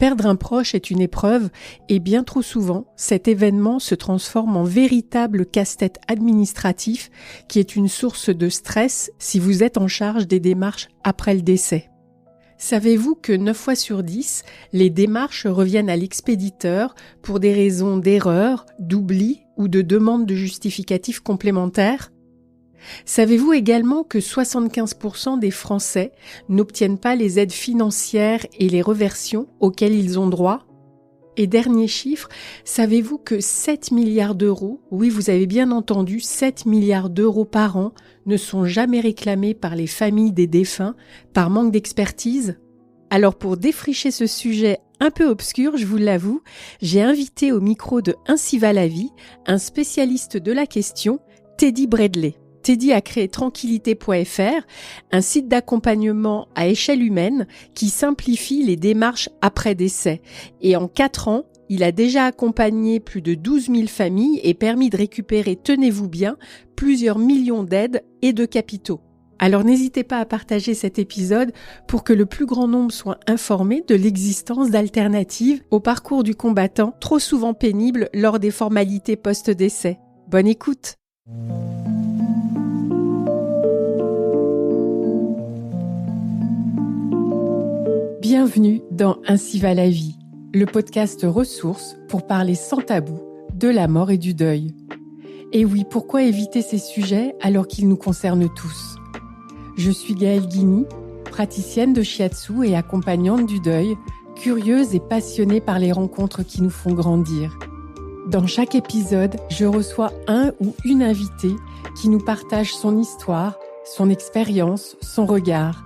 Perdre un proche est une épreuve et bien trop souvent, cet événement se transforme en véritable casse-tête administratif qui est une source de stress si vous êtes en charge des démarches après le décès. Savez-vous que 9 fois sur 10, les démarches reviennent à l'expéditeur pour des raisons d'erreur, d'oubli ou de demande de justificatifs complémentaires ? Savez-vous également que 75% des Français n'obtiennent pas les aides financières et les reversions auxquelles ils ont droit ? Et dernier chiffre, savez-vous que 7 milliards d'euros, oui vous avez bien entendu, 7 milliards d'euros par an ne sont jamais réclamés par les familles des défunts par manque d'expertise ? Alors pour défricher ce sujet un peu obscur, je vous l'avoue, j'ai invité au micro de Ainsi va la vie un spécialiste de la question, Teddy Bradley. Teddy a créé tranquillité.fr, un site d'accompagnement à échelle humaine qui simplifie les démarches après décès. Et en 4 ans, il a déjà accompagné plus de 12 000 familles et permis de récupérer, tenez-vous bien, plusieurs millions d'aides et de capitaux. Alors n'hésitez pas à partager cet épisode pour que le plus grand nombre soit informé de l'existence d'alternatives au parcours du combattant, trop souvent pénible lors des formalités post-décès. Bonne écoute! Bienvenue dans Ainsi va la vie, le podcast ressources pour parler sans tabou de la mort et du deuil. Et oui, pourquoi éviter ces sujets alors qu'ils nous concernent tous ? Je suis Gaëlle Guigny, praticienne de shiatsu et accompagnante du deuil, curieuse et passionnée par les rencontres qui nous font grandir. Dans chaque épisode, je reçois un ou une invitée qui nous partage son histoire, son expérience, son regard.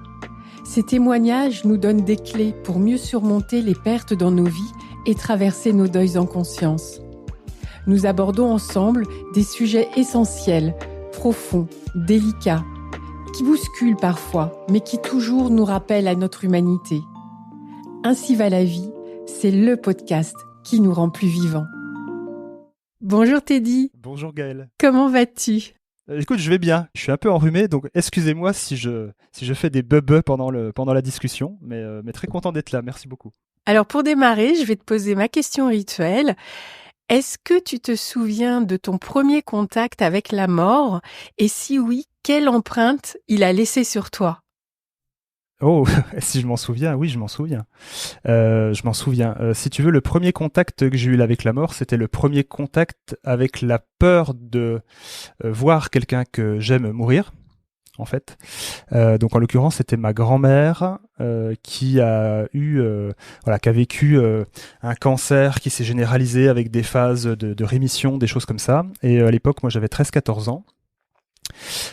Ces témoignages nous donnent des clés pour mieux surmonter les pertes dans nos vies et traverser nos deuils en conscience. Nous abordons ensemble des sujets essentiels, profonds, délicats, qui bousculent parfois, mais qui toujours nous rappellent à notre humanité. Ainsi va la vie, c'est le podcast qui nous rend plus vivants. Bonjour Teddy. Bonjour Gaëlle. Comment vas-tu ? Écoute, je vais bien. Je suis un peu enrhumé, donc excusez-moi si je fais des bubs pendant la discussion, mais très content d'être là. Merci beaucoup. Alors pour démarrer, je vais te poser ma question rituelle. Est-ce que tu te souviens de ton premier contact avec la mort ? Et si oui, quelle empreinte il a laissée sur toi ? Oh, si je m'en souviens, oui, je m'en souviens. Je m'en souviens. Si tu veux, le premier contact que j'ai eu avec la mort, c'était le premier contact avec la peur de voir quelqu'un que j'aime mourir, en fait. Donc en l'occurrence, c'était ma grand-mère qui a vécu un cancer qui s'est généralisé avec des phases de rémission, des choses comme ça. Et à l'époque, moi, j'avais 13-14 ans.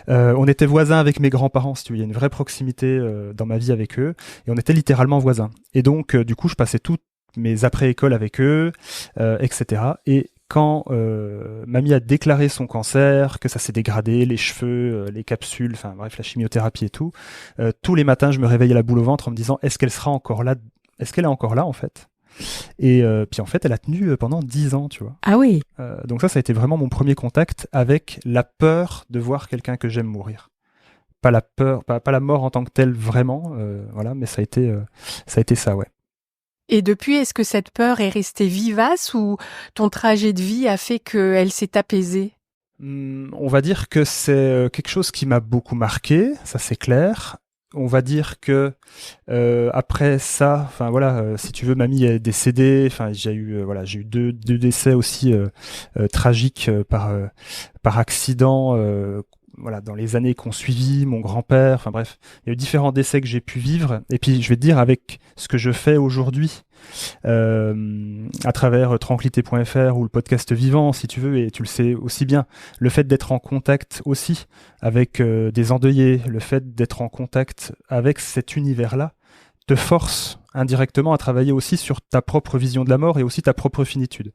On était voisins avec mes grands-parents, si tu veux. Il y a une vraie proximité dans ma vie avec eux, et on était littéralement voisins. Et donc, du coup, je passais toutes mes après-écoles avec eux, etc. Et quand mamie a déclaré son cancer, que ça s'est dégradé, les cheveux, les capsules, enfin bref, la chimiothérapie et tout, tous les matins, je me réveillais la boule au ventre en me disant, est-ce qu'elle est encore là, en fait ? Et puis en fait, elle a tenu pendant 10 ans, tu vois. Ah oui. Donc ça a été vraiment mon premier contact avec la peur de voir quelqu'un que j'aime mourir. Pas la peur, pas la mort en tant que telle vraiment, mais ça a été ça, ouais. Et depuis, est-ce que cette peur est restée vivace ou ton trajet de vie a fait qu'elle s'est apaisée ? On va dire que c'est quelque chose qui m'a beaucoup marqué, ça c'est clair. On va dire que après ça, enfin voilà, si tu veux, mamie est décédée. Enfin, j'ai eu deux décès aussi tragiques par accident. Dans les années qu'on suivi, mon grand-père. Enfin bref, il y a eu différents décès que j'ai pu vivre. Et puis je vais te dire, avec ce que je fais aujourd'hui, à travers tranquillité.fr ou le podcast Vivant, si tu veux, et tu le sais aussi bien, le fait d'être en contact aussi avec des endeuillés, le fait d'être en contact avec cet univers-là, te force indirectement à travailler aussi sur ta propre vision de la mort et aussi ta propre finitude.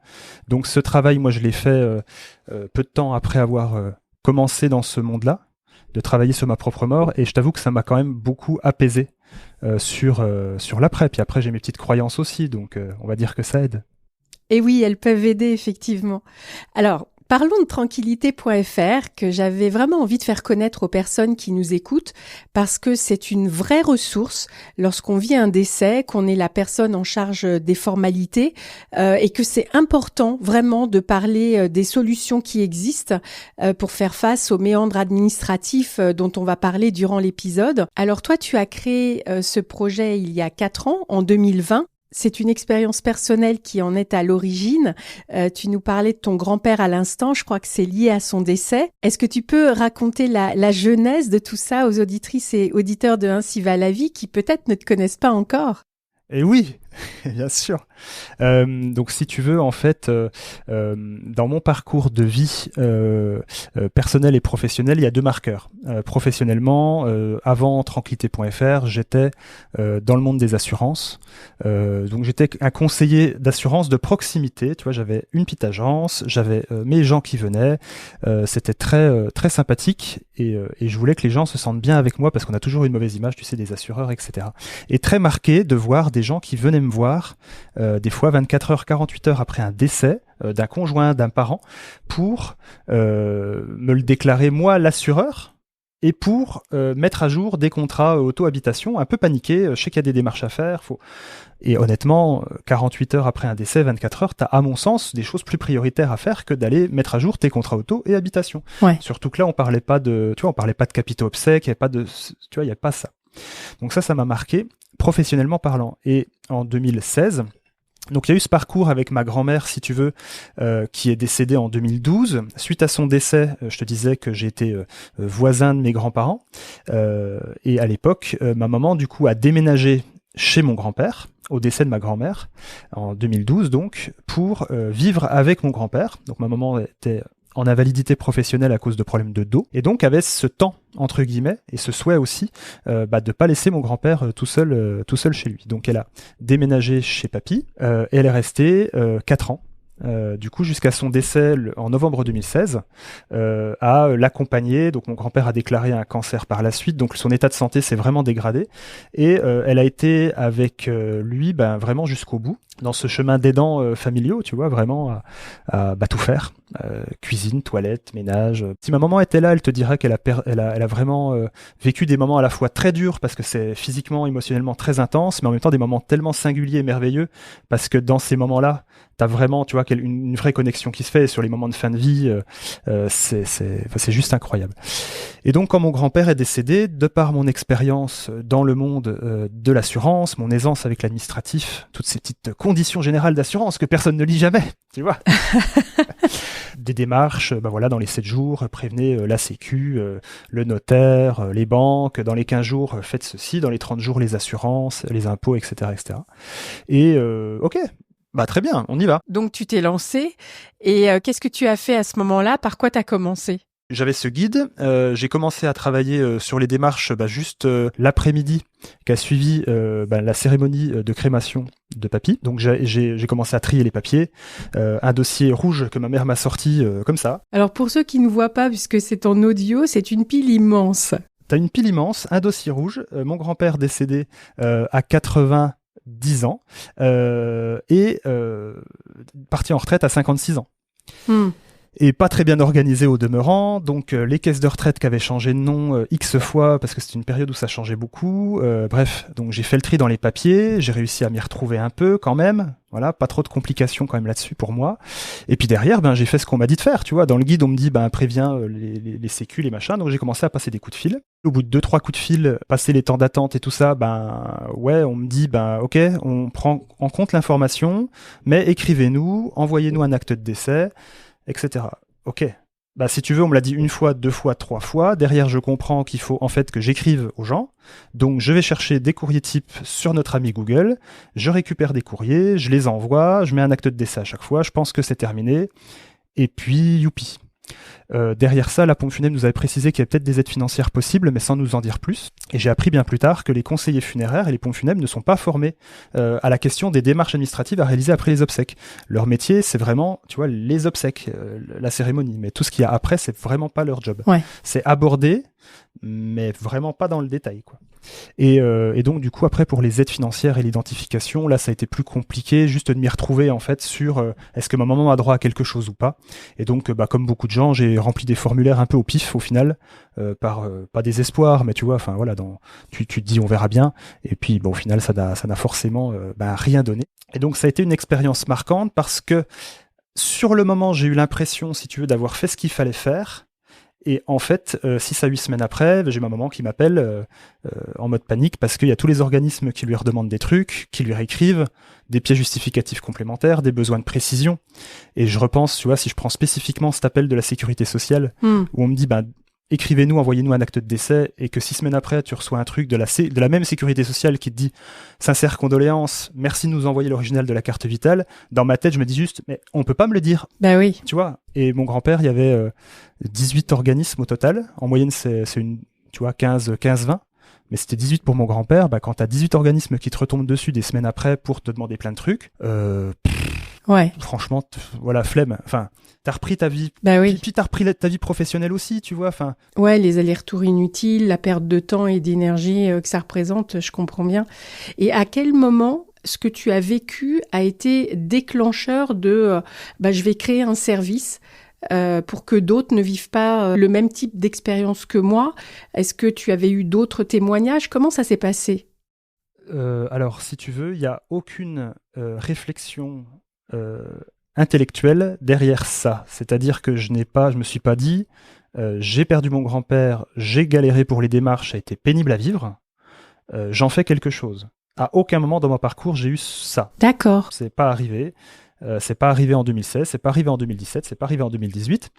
Donc ce travail, moi je l'ai fait peu de temps après avoir commencé dans ce monde-là, de travailler sur ma propre mort, et je t'avoue que ça m'a quand même beaucoup apaisé sur l'après. Puis après, j'ai mes petites croyances aussi, donc on va dire que ça aide. Et oui, elles peuvent aider, effectivement. Alors, Parlons de tranquillité.fr que j'avais vraiment envie de faire connaître aux personnes qui nous écoutent parce que c'est une vraie ressource lorsqu'on vit un décès, qu'on est la personne en charge des formalités et que c'est important vraiment de parler des solutions qui existent pour faire face aux méandres administratifs dont on va parler durant l'épisode. Alors toi, tu as créé ce projet il y a 4 ans, en 2020. C'est une expérience personnelle qui en est à l'origine. Tu nous parlais de ton grand-père à l'instant, je crois que c'est lié à son décès. Est-ce que tu peux raconter la genèse de tout ça aux auditrices et auditeurs de Ainsi va la vie qui peut-être ne te connaissent pas encore ? Et oui, bien sûr. Donc si tu veux, en fait, dans mon parcours de vie personnel et professionnel, il y a 2 marqueurs. Professionnellement, avant tranquillité.fr, j'étais dans le monde des assurances. Donc j'étais un conseiller d'assurance de proximité. Tu vois, j'avais une petite agence, j'avais mes gens qui venaient. C'était très très sympathique et je voulais que les gens se sentent bien avec moi parce qu'on a toujours une mauvaise image, tu sais, des assureurs, etc. Et très marqué de voir des gens qui venaient me voir, des fois 24 heures, 48 heures après un décès d'un conjoint, d'un parent, pour me le déclarer moi, l'assureur, et pour mettre à jour des contrats auto-habitation, un peu paniqué, je sais qu'il y a des démarches à faire, Et honnêtement, 48 heures après un décès, 24 heures, t'as à mon sens des choses plus prioritaires à faire que d'aller mettre à jour tes contrats auto et habitation. Ouais. Surtout que là, on parlait pas de capitaux obsèques, il y avait pas ça. Donc ça m'a marqué, professionnellement parlant. Et en 2016, donc il y a eu ce parcours avec ma grand-mère, si tu veux, qui est décédée en 2012. Suite à son décès, je te disais que j'ai été voisin de mes grands-parents. Et à l'époque, ma maman, du coup, a déménagé chez mon grand-père, au décès de ma grand-mère, en 2012 donc, pour vivre avec mon grand-père. Donc ma maman était en invalidité professionnelle à cause de problèmes de dos, et donc avait ce temps, entre guillemets, et ce souhait aussi, de pas laisser mon grand-père tout seul chez lui. Donc elle a déménagé chez papy, et elle est restée 4 ans. Du coup, jusqu'à son décès en novembre 2016, à l'accompagner. Donc mon grand-père a déclaré un cancer par la suite, donc son état de santé s'est vraiment dégradé, et elle a été avec lui vraiment jusqu'au bout, dans ce chemin d'aidants familiaux, tu vois, vraiment à tout faire, cuisine, toilette, ménage. Si ma maman était là, elle te dirait qu'elle a vraiment vécu des moments à la fois très durs, parce que c'est physiquement, émotionnellement très intense, mais en même temps des moments tellement singuliers et merveilleux, parce que dans ces moments-là, t'as vraiment, tu vois, une vraie connexion qui se fait. Et sur les moments de fin de vie, c'est juste incroyable. Et donc, quand mon grand-père est décédé, de par mon expérience dans le monde de l'assurance, mon aisance avec l'administratif, toutes ces petites conditions générales d'assurance que personne ne lit jamais, tu vois, des démarches, dans les 7 jours, prévenez la Sécu, le notaire, les banques, dans les 15 jours, faites ceci, dans les 30 jours, les assurances, les impôts, etc., etc. Et ok. Très bien, on y va. Donc tu t'es lancé et qu'est-ce que tu as fait à ce moment-là ? Par quoi tu as commencé ? J'avais ce guide, j'ai commencé à travailler sur les démarches juste l'après-midi qu'a suivi la cérémonie de crémation de papy. Donc j'ai commencé à trier les papiers, un dossier rouge que ma mère m'a sorti comme ça. Alors pour ceux qui ne voient pas, puisque c'est en audio, c'est une pile immense. T'as une pile immense, un dossier rouge, mon grand-père décédé à 10 ans et parti en retraite à 56 ans. Et pas très bien organisé au demeurant, donc les caisses de retraite qui avaient changé de nom X fois, parce que c'était une période où ça changeait beaucoup. Bref, donc j'ai fait le tri dans les papiers, j'ai réussi à m'y retrouver un peu quand même. Voilà, pas trop de complications quand même là-dessus pour moi. Et puis derrière, j'ai fait ce qu'on m'a dit de faire, tu vois. Dans le guide, on me dit, préviens les sécu, les machins. Donc j'ai commencé à passer des coups de fil. Au bout de 2-3 coups de fil, passer les temps d'attente et tout ça, on me dit, ok, on prend en compte l'information, mais écrivez-nous, envoyez-nous un acte de décès, etc. Ok. Si tu veux, on me l'a dit 1 fois, 2 fois, 3 fois. Derrière, je comprends qu'il faut en fait que j'écrive aux gens. Donc, je vais chercher des courriers types sur notre ami Google. Je récupère des courriers, je les envoie, je mets un acte de décès à chaque fois. Je pense que c'est terminé. Et puis, youpi. Derrière ça, la pompe funèbre nous avait précisé qu'il y avait peut-être des aides financières possibles, mais sans nous en dire plus. Et j'ai appris bien plus tard que les conseillers funéraires et les pompes funèbres ne sont pas formés à la question des démarches administratives à réaliser après les obsèques. Leur métier, c'est vraiment, tu vois, les obsèques, la cérémonie. Mais tout ce qu'il y a après, c'est vraiment pas leur job. Ouais. C'est aborder mais vraiment pas dans le détail, quoi. Et donc du coup après pour les aides financières et l'identification, là ça a été plus compliqué juste de m'y retrouver en fait sur est-ce que ma maman a droit à quelque chose ou pas. Et donc comme beaucoup de gens, j'ai rempli des formulaires un peu au pif au final, par pas désespoir, mais tu vois, enfin voilà, tu te dis on verra bien. Et puis bon, au final ça n'a forcément rien donné. Et donc ça a été une expérience marquante parce que sur le moment j'ai eu l'impression, si tu veux, d'avoir fait ce qu'il fallait faire. Et en fait, 6 à 8 semaines après, j'ai ma maman qui m'appelle en mode panique parce qu'il y a tous les organismes qui lui redemandent des trucs, qui lui réécrivent, des pièces justificatives complémentaires, des besoins de précision. Et je repense, tu vois, si je prends spécifiquement cet appel de la sécurité sociale, où on me dit, écrivez-nous, envoyez-nous un acte de décès, et que 6 semaines après, tu reçois un truc de la même sécurité sociale qui te dit sincères condoléances, merci de nous envoyer l'original de la carte vitale. Dans ma tête, je me dis juste, mais on peut pas me le dire. Bah oui. Tu vois. Et mon grand-père, il y avait 18 organismes au total. En moyenne, c'est une, tu vois, 15-20. Mais c'était 18 pour mon grand-père. Quand t'as 18 organismes qui te retombent dessus des semaines après pour te demander plein de trucs, ouais. Franchement, voilà, flemme. Enfin, t'as repris ta vie. Bah oui. Puis t'as repris ta vie professionnelle aussi, tu vois. Enfin. Ouais, les allers-retours inutiles, la perte de temps et d'énergie que ça représente, je comprends bien. Et à quel moment ce que tu as vécu a été déclencheur de je vais créer un service pour que d'autres ne vivent pas le même type d'expérience que moi? Est-ce que tu avais eu d'autres témoignages? Comment ça s'est passé? Alors, si tu veux, il n'y a aucune réflexion intellectuelle derrière ça. C'est-à-dire que je me suis pas dit, j'ai perdu mon grand-père, j'ai galéré pour les démarches, ça a été pénible à vivre, j'en fais quelque chose. À aucun moment dans mon parcours, j'ai eu ça. D'accord. C'est pas arrivé. C'est pas arrivé en 2016, c'est pas arrivé en 2017, c'est pas arrivé en 2018.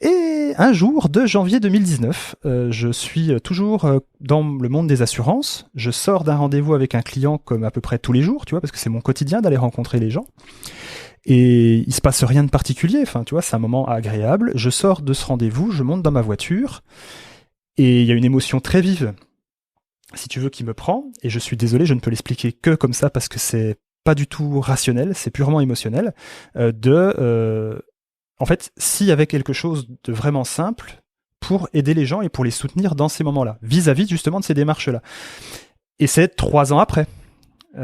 Et un jour de janvier 2019, je suis toujours dans le monde des assurances. Je sors d'un rendez-vous avec un client comme à peu près tous les jours, tu vois, parce que c'est mon quotidien d'aller rencontrer les gens. Et il se passe rien de particulier. Enfin, tu vois, c'est un moment agréable. Je sors de ce rendez-vous, je monte dans ma voiture, et il y a une émotion très vive, si tu veux, qui me prend. Et je suis désolé, je ne peux l'expliquer que comme ça parce que c'est pas du tout rationnel, c'est purement émotionnel. En fait, s'il y avait quelque chose de vraiment simple pour aider les gens et pour les soutenir dans ces moments-là, vis-à-vis justement de ces démarches-là. Et c'est 3 ans après.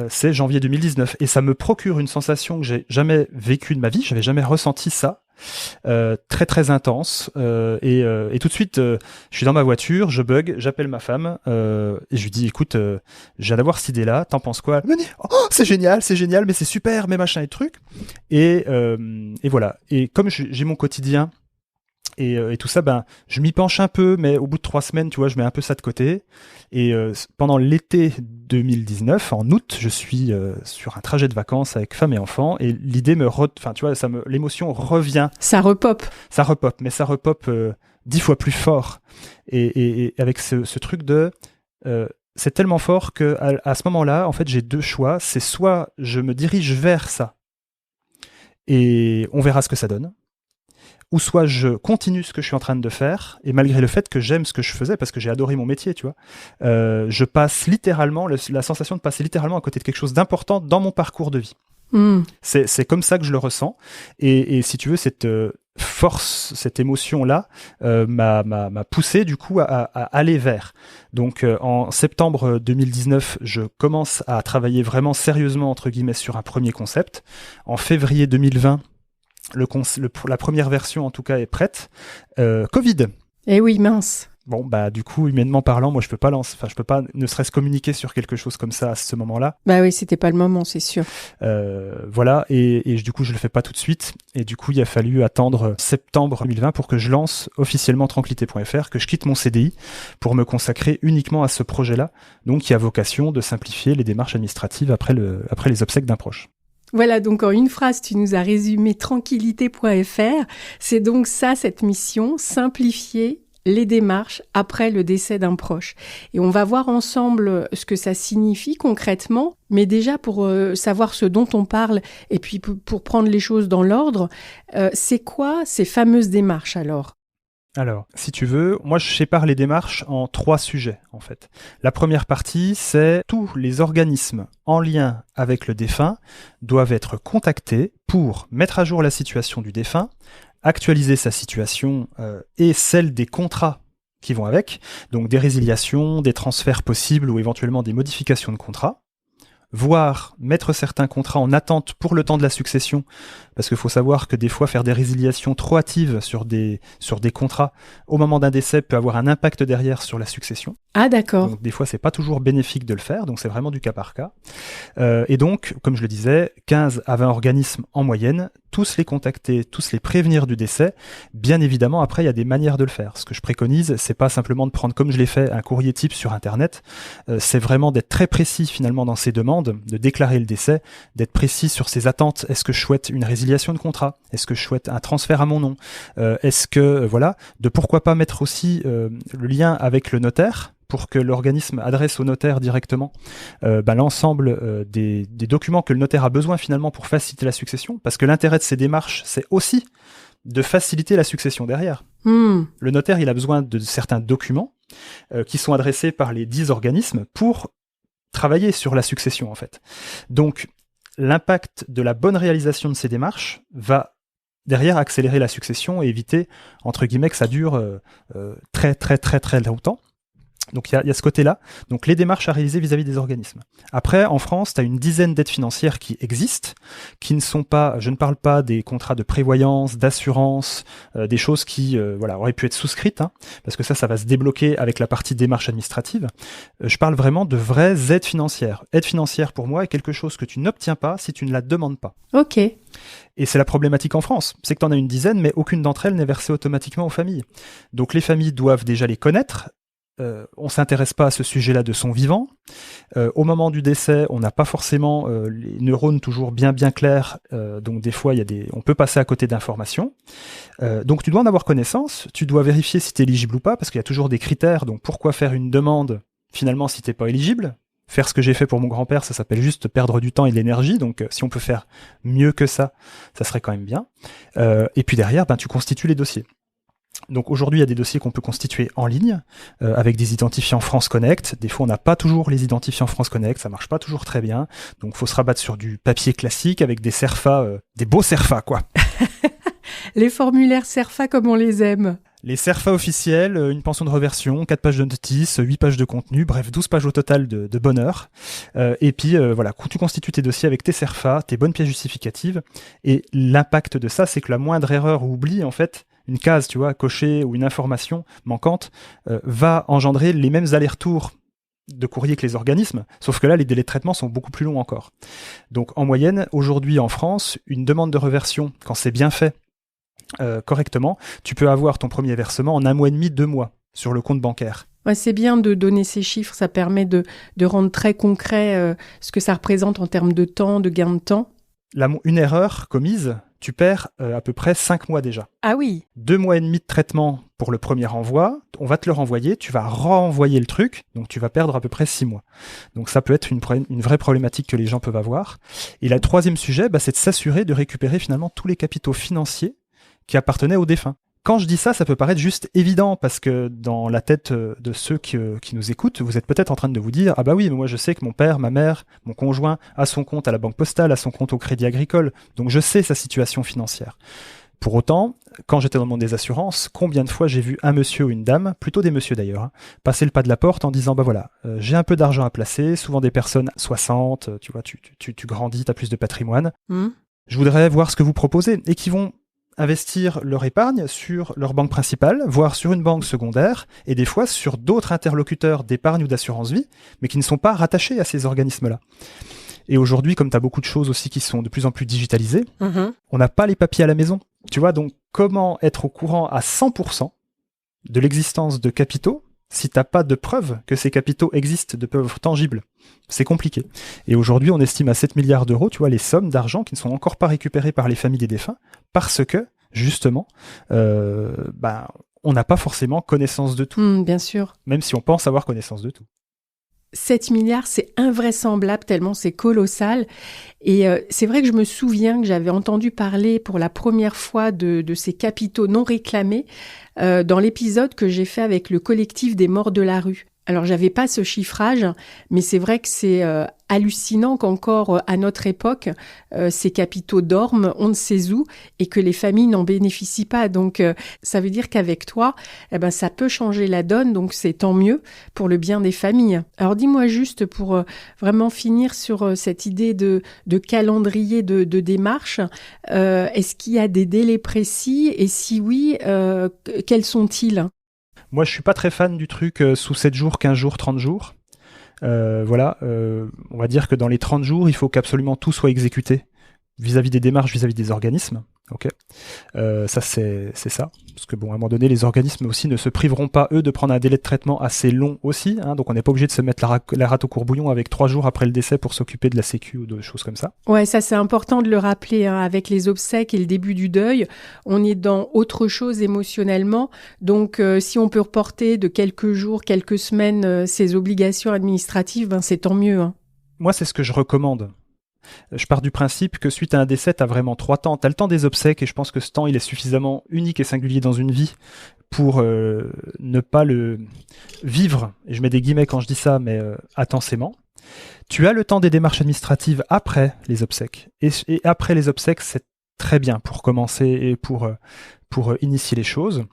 C'est janvier 2019. Et ça me procure une sensation que j'ai jamais vécue de ma vie, j'avais jamais ressenti ça. Très très intense et tout de suite je suis dans ma voiture, je bug, j'appelle ma femme et je lui dis écoute, je viens d'avoir cette idée là, t'en penses quoi? Elle me dit oh, c'est génial mais c'est super mais machin et truc et voilà. Et comme j'ai mon quotidien et tout ça, je m'y penche un peu, mais au bout de 3 semaines, tu vois, je mets un peu ça de côté. Et pendant l'été 2019, en août, je suis sur un trajet de vacances avec femme et enfants, et l'idée tu vois, l'émotion revient. Ça repop. Ça repop, mais ça repop 10 fois plus fort. Et avec ce truc de, c'est tellement fort que à ce moment-là, en fait, j'ai 2 choix. C'est soit je me dirige vers ça, et on verra ce que ça donne. Ou soit je continue ce que je suis en train de faire, et malgré le fait que j'aime ce que je faisais, parce que j'ai adoré mon métier, tu vois, je passe littéralement, la sensation de passer littéralement à côté de quelque chose d'important dans mon parcours de vie. C'est comme ça que je le ressens. Et si tu veux, cette force, cette émotion-là m'a poussé du coup à aller vers. Donc en septembre 2019, je commence à travailler vraiment sérieusement, entre guillemets, sur un premier concept. En février 2020, la première version en tout cas est prête. Covid. Eh oui, mince. Bon, du coup, humainement parlant, moi je peux pas ne serait-ce communiquer sur quelque chose comme ça à ce moment-là. Bah oui, c'était pas le moment, c'est sûr. Voilà, et du coup je le fais pas tout de suite, et du coup il a fallu attendre septembre 2020 pour que je lance officiellement tranquillité.fr, que je quitte mon CDI pour me consacrer uniquement à ce projet-là, donc qui a vocation de simplifier les démarches administratives après les obsèques d'un proche. Voilà, donc en une phrase, tu nous as résumé tranquillité.fr. C'est donc ça, cette mission, simplifier les démarches après le décès d'un proche. Et on va voir ensemble ce que ça signifie concrètement, mais déjà pour savoir ce dont on parle et puis pour prendre les choses dans l'ordre, c'est quoi ces fameuses démarches alors ? Alors, si tu veux, moi je sépare les démarches en 3 sujets en fait. La première partie, c'est tous les organismes en lien avec le défunt doivent être contactés pour mettre à jour la situation du défunt, actualiser sa situation et celle des contrats qui vont avec, donc des résiliations, des transferts possibles ou éventuellement des modifications de contrat, voire mettre certains contrats en attente pour le temps de la succession, parce qu'il faut savoir que des fois faire des résiliations trop hâtives sur des contrats au moment d'un décès peut avoir un impact derrière sur la succession. Ah d'accord. Donc des fois c'est pas toujours bénéfique de le faire, donc c'est vraiment du cas par cas. Et donc, comme je le disais, 15 à 20 organismes en moyenne, tous les contacter, tous les prévenir du décès. Bien évidemment, après il y a des manières de le faire. Ce que je préconise, c'est pas simplement de prendre, comme je l'ai fait, un courrier type sur internet, c'est vraiment d'être très précis finalement dans ses demandes, de déclarer le décès, d'être précis sur ses attentes. Est-ce que je souhaite une résiliation de contrat? Est-ce que je souhaite un transfert à mon nom? Est-ce que, voilà, de pourquoi pas mettre aussi le lien avec le notaire pour que l'organisme adresse au notaire directement l'ensemble des documents que le notaire a besoin finalement pour faciliter la succession, parce que l'intérêt de ces démarches, c'est aussi de faciliter la succession derrière. Le notaire, il a besoin de certains documents qui sont adressés par les 10 organismes pour travailler sur la succession en fait. Donc, l'impact de la bonne réalisation de ces démarches va derrière accélérer la succession et éviter, entre guillemets, que ça dure très très très très longtemps. Donc il y a ce côté-là. Donc les démarches à réaliser vis-à-vis des organismes. Après, en France, tu as une dizaine d'aides financières qui existent, qui ne sont pas, je ne parle pas des contrats de prévoyance, d'assurance, des choses qui auraient pu être souscrites, parce que ça va se débloquer avec la partie démarche administrative. Je parle vraiment de vraies aides financières. Aide financière, pour moi, est quelque chose que tu n'obtiens pas si tu ne la demandes pas. Ok. Et c'est la problématique en France, c'est que tu en as une dizaine, mais aucune d'entre elles n'est versée automatiquement aux familles. Donc les familles doivent déjà les connaître. On s'intéresse pas à ce sujet-là de son vivant. Au moment du décès, on n'a pas forcément les neurones toujours bien clairs, donc des fois on peut passer à côté d'informations. Donc tu dois en avoir connaissance, tu dois vérifier si tu es éligible ou pas, parce qu'il y a toujours des critères. Donc pourquoi faire une demande finalement si t'es pas éligible? Faire ce que j'ai fait pour mon grand-père, ça s'appelle juste perdre du temps et de l'énergie. Donc si on peut faire mieux que ça serait quand même bien. Et puis derrière, tu constitues les dossiers. Donc aujourd'hui, il y a des dossiers qu'on peut constituer en ligne avec des identifiants France Connect. Des fois, on n'a pas toujours les identifiants France Connect, ça marche pas toujours très bien. Donc, faut se rabattre sur du papier classique avec des CERFA, des beaux CERFA, quoi. Les formulaires CERFA comme on les aime. Les CERFA officiels, une pension de reversion, 4 pages de notice, 8 pages de contenu, bref, 12 pages au total de bonheur. Et puis, tu constitues tes dossiers avec tes CERFA, tes bonnes pièces justificatives. Et l'impact de ça, c'est que la moindre erreur ou oubli, en fait, une case, tu vois, cochée ou une information manquante, va engendrer les mêmes allers-retours de courrier que les organismes, sauf que là, les délais de traitement sont beaucoup plus longs encore. Donc, en moyenne, aujourd'hui en France, une demande de reversion, quand c'est bien fait correctement, tu peux avoir ton premier versement en 1 mois et demi, 2 mois sur le compte bancaire. Ouais, c'est bien de donner ces chiffres, ça permet de rendre très concret ce que ça représente en termes de temps, de gain de temps. Une erreur commise, tu perds à peu près 5 mois déjà. Ah oui. 2 mois et demi de traitement pour le premier envoi, on va te le renvoyer, tu vas renvoyer le truc, donc tu vas perdre à peu près 6 mois. Donc ça peut être une vraie problématique que les gens peuvent avoir. Et le troisième sujet, c'est de s'assurer de récupérer finalement tous les capitaux financiers qui appartenaient au défunt. Quand je dis ça, ça peut paraître juste évident, parce que dans la tête de ceux qui nous écoutent, vous êtes peut-être en train de vous dire « Ah bah oui, mais moi je sais que mon père, ma mère, mon conjoint a son compte à la banque postale, a son compte au Crédit Agricole, donc je sais sa situation financière. » Pour autant, quand j'étais dans le monde des assurances, combien de fois j'ai vu un monsieur ou une dame, plutôt des messieurs d'ailleurs, passer le pas de la porte en disant « Bah voilà, j'ai un peu d'argent à placer, souvent des personnes 60, tu vois, tu grandis, tu as plus de patrimoine. Je voudrais voir ce que vous proposez. » Et qui vont investir leur épargne sur leur banque principale, voire sur une banque secondaire, et des fois sur d'autres interlocuteurs d'épargne ou d'assurance vie, mais qui ne sont pas rattachés à ces organismes-là. Et aujourd'hui, comme tu as beaucoup de choses aussi qui sont de plus en plus digitalisées, on n'a pas les papiers à la maison. Tu vois, donc comment être au courant à 100% de l'existence de capitaux si t'as pas de preuve que ces capitaux existent, de preuves tangibles? C'est compliqué. Et aujourd'hui, on estime à 7 milliards d'euros, tu vois, les sommes d'argent qui ne sont encore pas récupérées par les familles des défunts, parce que, justement, on n'a pas forcément connaissance de tout. Bien sûr. Même si on pense avoir connaissance de tout. 7 milliards, c'est invraisemblable tellement c'est colossal. Et c'est vrai que je me souviens que j'avais entendu parler pour la première fois de ces capitaux non réclamés dans l'épisode que j'ai fait avec le collectif des morts de la rue. Alors, j'avais pas ce chiffrage, mais c'est vrai que c'est hallucinant qu'encore à notre époque, ces capitaux dorment, on ne sait où, et que les familles n'en bénéficient pas. Donc, ça veut dire qu'avec toi, ça peut changer la donne, donc c'est tant mieux pour le bien des familles. Alors, dis-moi juste pour vraiment finir sur cette idée de calendrier de démarche, est-ce qu'il y a des délais précis, et si oui, quels sont-ils ? Moi, je suis pas très fan du truc sous 7 jours, 15 jours, 30 jours. On va dire que dans les 30 jours, il faut qu'absolument tout soit exécuté vis-à-vis des démarches, vis-à-vis des organismes. Ok, ça c'est ça. Parce que bon, à un moment donné, les organismes aussi ne se priveront pas, eux, de prendre un délai de traitement assez long aussi. Hein, donc on n'est pas obligé de se mettre la rate au courbouillon avec 3 jours après le décès pour s'occuper de la sécu ou de choses comme ça. Ouais, ça c'est important de le rappeler, hein, avec les obsèques et le début du deuil, on est dans autre chose émotionnellement. Donc si on peut reporter de quelques jours, quelques semaines ces obligations administratives, c'est tant mieux. Hein. Moi, c'est ce que je recommande. Je pars du principe que suite à un décès, tu as vraiment 3 temps. Tu as le temps des obsèques, et je pense que ce temps, il est suffisamment unique et singulier dans une vie pour ne pas le vivre, et je mets des guillemets quand je dis ça, mais intensément. Tu as le temps des démarches administratives après les obsèques. Et après les obsèques, c'est très bien pour commencer et pour initier les choses.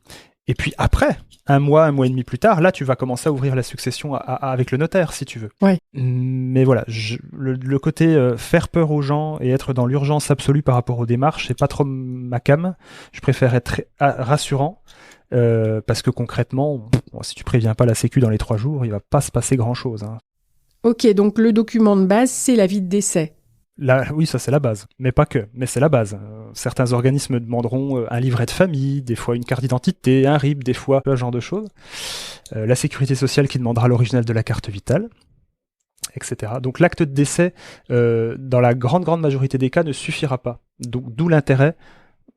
Et puis après, un mois et demi plus tard, là, tu vas commencer à ouvrir la succession avec le notaire, si tu veux. Ouais. Mais voilà, le côté faire peur aux gens et être dans l'urgence absolue par rapport aux démarches, c'est pas trop ma came. Je préfère être rassurant, parce que concrètement, si tu préviens pas la sécu dans les 3 jours, il va pas se passer grand-chose. Hein. Ok, donc le document de base, c'est l'avis de décès. Oui, ça c'est la base, mais pas que, mais c'est la base. Certains organismes demanderont un livret de famille, des fois une carte d'identité, un RIB, des fois ce genre de choses. La sécurité sociale qui demandera l'original de la carte vitale, etc. Donc l'acte de décès, dans la grande majorité des cas, ne suffira pas. Donc, d'où l'intérêt,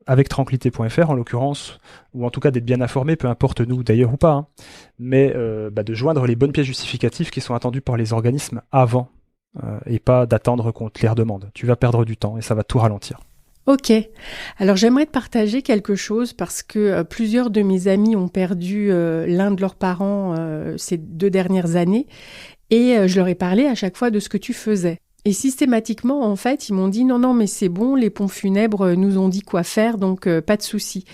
avec tranquillité.fr en l'occurrence, ou en tout cas d'être bien informé, peu importe nous d'ailleurs ou pas, hein, mais de joindre les bonnes pièces justificatives qui sont attendues par les organismes avant. Et pas d'attendre qu'on te les redemande. Tu vas perdre du temps et ça va tout ralentir. Ok. Alors j'aimerais te partager quelque chose parce que plusieurs de mes amis ont perdu l'un de leurs parents ces 2 dernières années et je leur ai parlé à chaque fois de ce que tu faisais. Et systématiquement, en fait, ils m'ont dit non, mais c'est bon, les pompes funèbres nous ont dit quoi faire, donc pas de souci.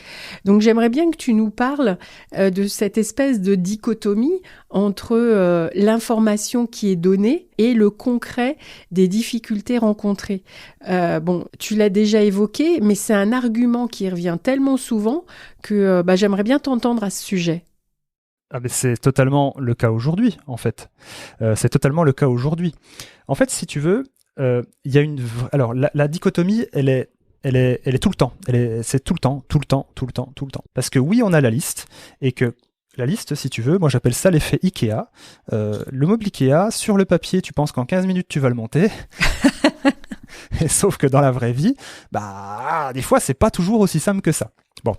Donc j'aimerais bien que tu nous parles de cette espèce de dichotomie entre l'information qui est donnée et le concret des difficultés rencontrées. Tu l'as déjà évoqué, mais c'est un argument qui revient tellement souvent que j'aimerais bien t'entendre à ce sujet. Ah mais c'est totalement le cas aujourd'hui, en fait. C'est totalement le cas aujourd'hui. En fait, si tu veux, il y a alors la dichotomie, elle est tout le temps. C'est tout le temps. Parce que oui, on a la liste, et que la liste, si tu veux, moi j'appelle ça l'effet Ikea. Le meuble Ikea, sur le papier, tu penses qu'en 15 minutes tu vas le monter. Et sauf que dans la vraie vie, des fois c'est pas toujours aussi simple que ça. Bon.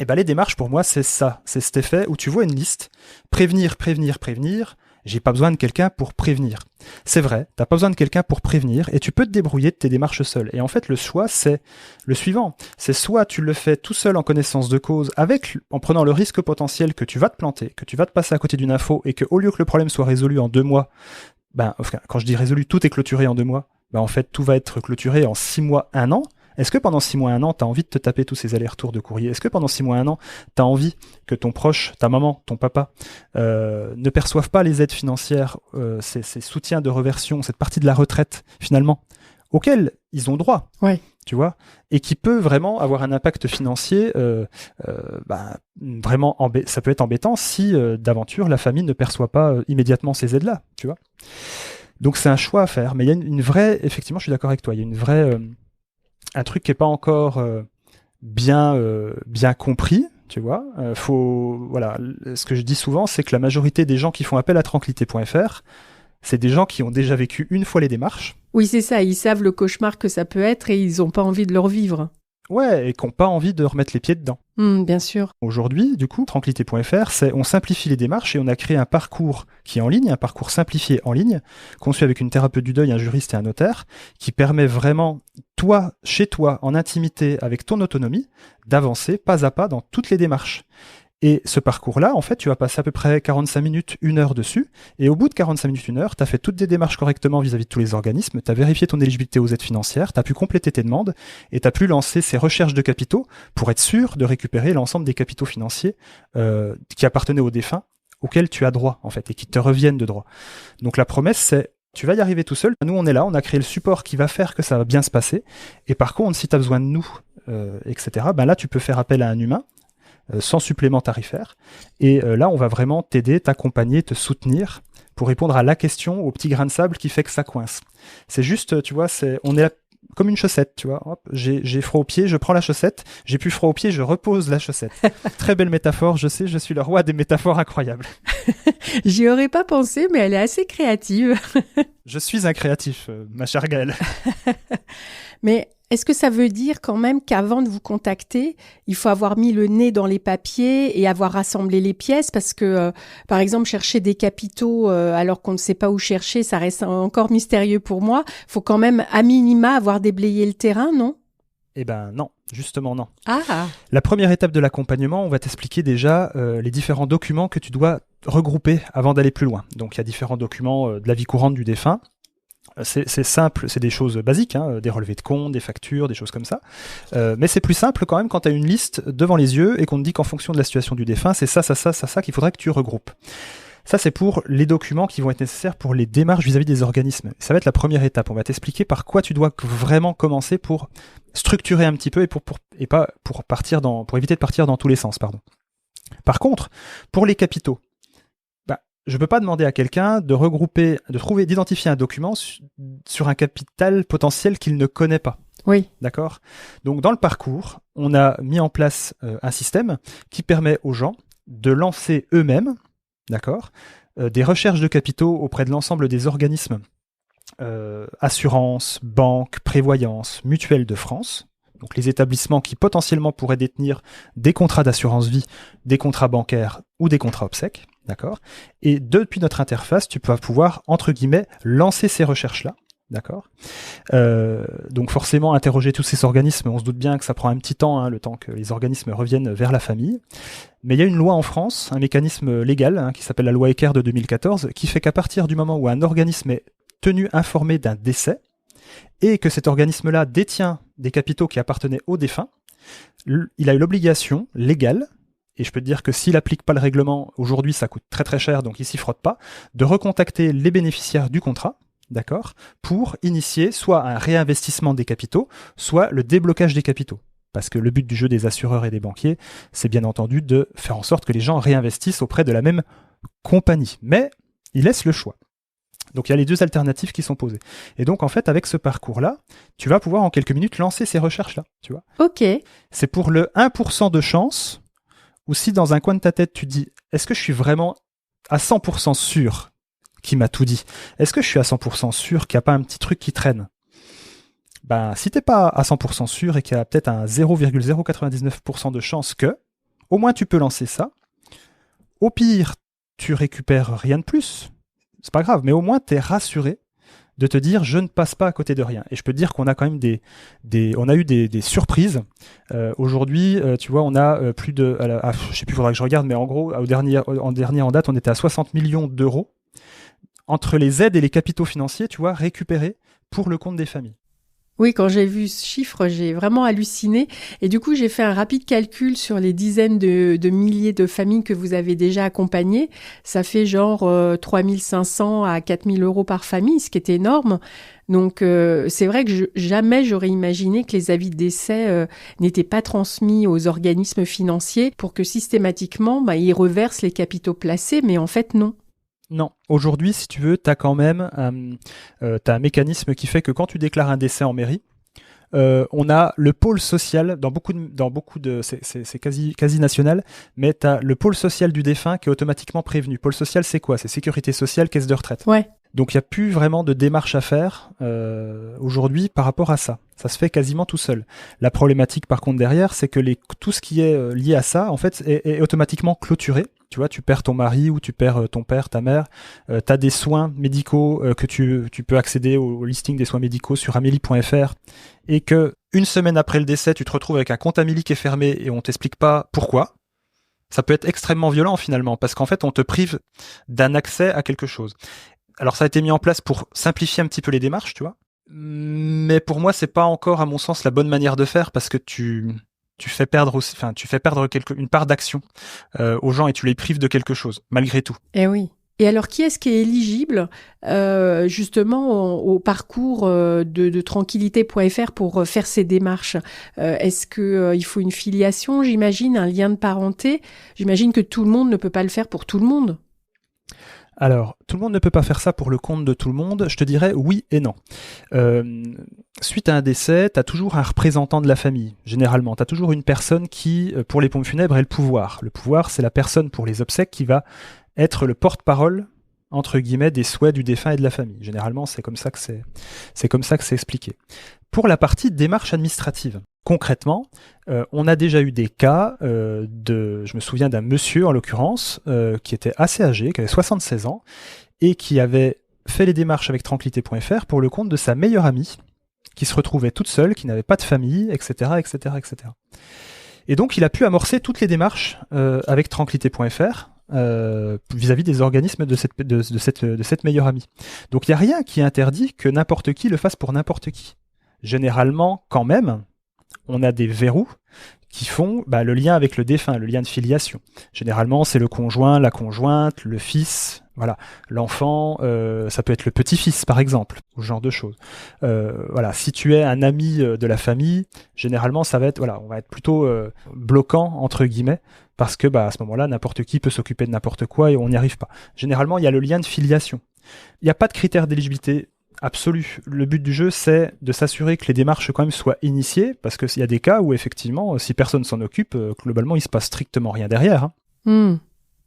Et les démarches pour moi c'est ça, c'est cet effet où tu vois une liste, prévenir, j'ai pas besoin de quelqu'un pour prévenir. C'est vrai, t'as pas besoin de quelqu'un pour prévenir et tu peux te débrouiller de tes démarches seul. Et en fait le choix c'est le suivant, c'est soit tu le fais tout seul en connaissance de cause, en prenant le risque potentiel que tu vas te planter, que tu vas te passer à côté d'une info et que au lieu que le problème soit résolu en 2 mois, quand je dis résolu, tout est clôturé en 2 mois, en fait tout va être clôturé en 6 mois, 1 an. Est-ce que pendant 6 mois, 1 an, t'as envie de te taper tous ces allers-retours de courrier? Est-ce que pendant 6 mois, 1 an, t'as envie que ton proche, ta maman, ton papa, ne perçoivent pas les aides financières, ces soutiens de reversion, cette partie de la retraite, finalement, auxquels ils ont droit, ouais. Tu vois, et qui peut vraiment avoir un impact financier, vraiment, ça peut être embêtant si, d'aventure, la famille ne perçoit pas immédiatement ces aides-là, tu vois. Donc c'est un choix à faire, mais il y a une vraie, effectivement, je suis d'accord avec toi, il y a une vraie... un truc qui est pas encore bien compris, tu vois. Ce que je dis souvent, c'est que la majorité des gens qui font appel à tranquillité.fr, c'est des gens qui ont déjà vécu une fois les démarches. Oui, c'est ça, ils savent le cauchemar que ça peut être et ils n'ont pas envie de le revivre. Ouais, et qui n'ont pas envie de remettre les pieds dedans. Bien sûr. Aujourd'hui, du coup, tranquillité.fr, on simplifie les démarches et on a créé un parcours qui est en ligne, un parcours simplifié en ligne, conçu avec une thérapeute du deuil, un juriste et un notaire, qui permet vraiment, toi, chez toi, en intimité, avec ton autonomie, d'avancer pas à pas dans toutes les démarches. Et ce parcours-là, en fait, tu vas passer à peu près 45 minutes, 1 heure dessus. Et au bout de 45 minutes, 1 heure, tu as fait toutes tes démarches correctement vis-à-vis de tous les organismes, tu as vérifié ton éligibilité aux aides financières, tu as pu compléter tes demandes et tu as pu lancer ces recherches de capitaux pour être sûr de récupérer l'ensemble des capitaux financiers qui appartenaient aux défunts, auxquels tu as droit, en fait, et qui te reviennent de droit. Donc la promesse, c'est tu vas y arriver tout seul. Nous, on est là, on a créé le support qui va faire que ça va bien se passer. Et par contre, si tu as besoin de nous, etc., ben là, tu peux faire appel à un humain sans supplément tarifaire. Et là, on va vraiment t'aider, t'accompagner, te soutenir pour répondre à la question, au petit grain de sable qui fait que ça coince. C'est juste, tu vois, on est là comme une chaussette, tu vois. Hop, j'ai froid aux pieds, je prends la chaussette. J'ai plus froid aux pieds, je repose la chaussette. Très belle métaphore, je sais, je suis le roi des métaphores incroyables. J'y aurais pas pensé, mais elle est assez créative. Je suis un créatif, ma chère Gaëlle. Mais est-ce que ça veut dire quand même qu'avant de vous contacter, il faut avoir mis le nez dans les papiers et avoir rassemblé les pièces? Parce que, par exemple, chercher des capitaux alors qu'on ne sait pas où chercher, ça reste encore mystérieux pour moi. Il faut quand même, à minima, avoir déblayé le terrain, non? Eh ben non, justement non. Ah. La première étape de l'accompagnement, on va t'expliquer déjà les différents documents que tu dois regrouper avant d'aller plus loin. Donc il y a différents documents de la vie courante du défunt. C'est simple, c'est des choses basiques, hein, des relevés de compte, des factures, des choses comme ça. Mais c'est plus simple quand même quand tu as une liste devant les yeux et qu'on te dit qu'en fonction de la situation du défunt, c'est ça qu'il faudrait que tu regroupes. Ça, c'est pour les documents qui vont être nécessaires pour les démarches vis-à-vis des organismes. Ça va être la première étape. On va t'expliquer par quoi tu dois vraiment commencer pour structurer un petit peu et pour éviter de partir dans tous les sens, pardon. Par contre, pour les capitaux, je peux pas demander à quelqu'un de regrouper, d'identifier un document sur un capital potentiel qu'il ne connaît pas. Oui. D'accord? Donc, dans le parcours, on a mis en place un système qui permet aux gens de lancer eux-mêmes, d'accord, des recherches de capitaux auprès de l'ensemble des organismes assurances, banques, prévoyance, mutuelles de France. Donc les établissements qui potentiellement pourraient détenir des contrats d'assurance vie, des contrats bancaires ou des contrats obsèques, d'accord. Et depuis notre interface, tu vas pouvoir, entre guillemets, lancer ces recherches-là, d'accord. Donc forcément, interroger tous ces organismes, on se doute bien que ça prend un petit temps, hein, le temps que les organismes reviennent vers la famille. Mais il y a une loi en France, un mécanisme légal, hein, qui s'appelle la loi Ecker de 2014, qui fait qu'à partir du moment où un organisme est tenu informé d'un décès, et que cet organisme-là détient des capitaux qui appartenaient au défunt, il a eu l'obligation légale, et je peux te dire que s'il n'applique pas le règlement, aujourd'hui ça coûte très très cher, donc il s'y frotte pas, de recontacter les bénéficiaires du contrat, d'accord, pour initier soit un réinvestissement des capitaux, soit le déblocage des capitaux. Parce que le but du jeu des assureurs et des banquiers, c'est bien entendu de faire en sorte que les gens réinvestissent auprès de la même compagnie. Mais il laisse le choix. Donc il y a les deux alternatives qui sont posées. Et donc en fait, avec ce parcours-là, tu vas pouvoir en quelques minutes lancer ces recherches-là, tu vois. Ok. C'est pour le 1% de chance, ou si dans un coin de ta tête tu dis, est-ce que je suis vraiment à 100% sûr qu'il m'a tout dit? Est-ce que je suis à 100% sûr qu'il n'y a pas un petit truc qui traîne? Ben, si t'es pas à 100% sûr et qu'il y a peut-être un 0,099% de chance que, au moins tu peux lancer ça. Au pire, tu récupères rien de plus. C'est pas grave, mais au moins t'es rassuré de te dire je ne passe pas à côté de rien. Et je peux te dire qu'on a quand même on a eu des surprises. Aujourd'hui, tu vois, on a plus de, je sais plus, faudra que je regarde, mais en gros, en dernier en date, on était à 60 millions d'euros entre les aides et les capitaux financiers, tu vois, récupérés pour le compte des familles. Oui, quand j'ai vu ce chiffre, j'ai vraiment halluciné. Et du coup, j'ai fait un rapide calcul sur les dizaines de milliers de familles que vous avez déjà accompagnées. Ça fait genre 3 500 à 4 000 euros par famille, ce qui est énorme. Donc, c'est vrai que jamais j'aurais imaginé que les avis de décès n'étaient pas transmis aux organismes financiers pour que systématiquement, ils reversent les capitaux placés. Mais en fait, non. Non, aujourd'hui, si tu veux, tu as quand même t'as un mécanisme qui fait que quand tu déclares un décès en mairie, on a le pôle social, dans beaucoup de c'est quasi national, mais tu as le pôle social du défunt qui est automatiquement prévenu. Pôle social, c'est quoi? C'est sécurité sociale, caisse de retraite. Ouais. Donc il n'y a plus vraiment de démarche à faire aujourd'hui par rapport à ça. Ça se fait quasiment tout seul. La problématique par contre derrière, c'est que tout ce qui est lié à ça, en fait, est automatiquement clôturé. Tu vois, tu perds ton mari ou tu perds ton père, ta mère. Tu as des soins médicaux que tu peux accéder au listing des soins médicaux sur amélie.fr et que une semaine après le décès, tu te retrouves avec un compte Amélie qui est fermé et on t'explique pas pourquoi. Ça peut être extrêmement violent finalement, parce qu'en fait, on te prive d'un accès à quelque chose. Alors ça a été mis en place pour simplifier un petit peu les démarches, tu vois. Mais pour moi, c'est pas encore, à mon sens, la bonne manière de faire, parce que tu fais perdre aussi, enfin, tu fais perdre une part d'action aux gens et tu les prives de quelque chose, malgré tout. Eh oui. Et alors, qui est-ce qui est éligible justement au parcours de tranquillité.fr pour faire ces démarches? Est-ce que il faut une filiation, j'imagine, un lien de parenté? J'imagine que tout le monde ne peut pas le faire pour tout le monde. Alors, tout le monde ne peut pas faire ça pour le compte de tout le monde. Je te dirais oui et non. Suite à un décès, tu as toujours un représentant de la famille, généralement. Tu as toujours une personne qui, pour les pompes funèbres, est le pouvoir. Le pouvoir, c'est la personne pour les obsèques qui va être le porte-parole, entre guillemets, des souhaits du défunt et de la famille. Généralement, c'est comme ça que c'est expliqué. Pour la partie démarche administrative, concrètement, on a déjà eu des cas je me souviens d'un monsieur, en l'occurrence, qui était assez âgé, qui avait 76 ans, et qui avait fait les démarches avec tranquillité.fr pour le compte de sa meilleure amie, qui se retrouvait toute seule, qui n'avait pas de famille, etc., etc., etc. Et donc, il a pu amorcer toutes les démarches avec tranquillité.fr vis-à-vis des organismes de cette meilleure amie. Donc, il n'y a rien qui interdit que n'importe qui le fasse pour n'importe qui. Généralement, quand même, on a des verrous qui font le lien avec le défunt, le lien de filiation. Généralement, c'est le conjoint, la conjointe, le fils, voilà, l'enfant, ça peut être le petit-fils, par exemple, ou ce genre de choses. Voilà, si tu es un ami de la famille, généralement, ça va être, voilà, on va être plutôt bloquant, entre guillemets, parce que à ce moment-là, n'importe qui peut s'occuper de n'importe quoi et on n'y arrive pas. Généralement, il y a le lien de filiation. Il n'y a pas de critère d'éligibilité absolu. Le but du jeu, c'est de s'assurer que les démarches quand même soient initiées, parce qu'il y a des cas où effectivement, si personne s'en occupe, globalement, il se passe strictement rien derrière.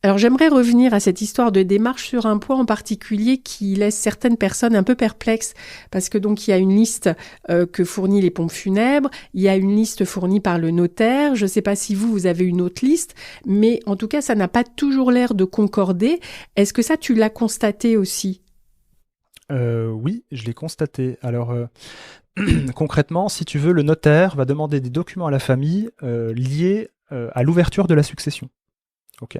Alors j'aimerais revenir à cette histoire de démarche sur un point en particulier qui laisse certaines personnes un peu perplexes, parce que donc il y a une liste que fournit les pompes funèbres, il y a une liste fournie par le notaire, je ne sais pas si vous avez une autre liste, mais en tout cas ça n'a pas toujours l'air de concorder. Est-ce que ça tu l'as constaté aussi ? Oui, je l'ai constaté. Alors, concrètement, si tu veux, le notaire va demander des documents à la famille liés à l'ouverture de la succession. Ok.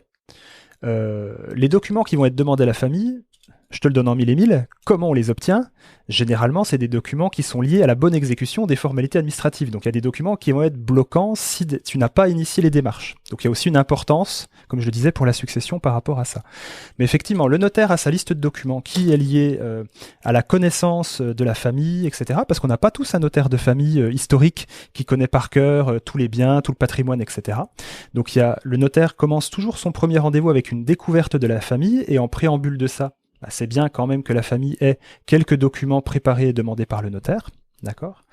Les documents qui vont être demandés à la famille, je te le donne en mille et mille. Comment on les obtient ? Généralement, c'est des documents qui sont liés à la bonne exécution des formalités administratives. Donc, il y a des documents qui vont être bloquants si tu n'as pas initié les démarches. Donc, il y a aussi une importance, comme je le disais, pour la succession par rapport à ça. Mais effectivement, le notaire a sa liste de documents qui est liée à la connaissance de la famille, etc. Parce qu'on n'a pas tous un notaire de famille historique qui connaît par cœur tous les biens, tout le patrimoine, etc. Donc, le notaire commence toujours son premier rendez-vous avec une découverte de la famille et en préambule de ça, c'est bien quand même que la famille ait quelques documents préparés et demandés par le notaire. D'accord.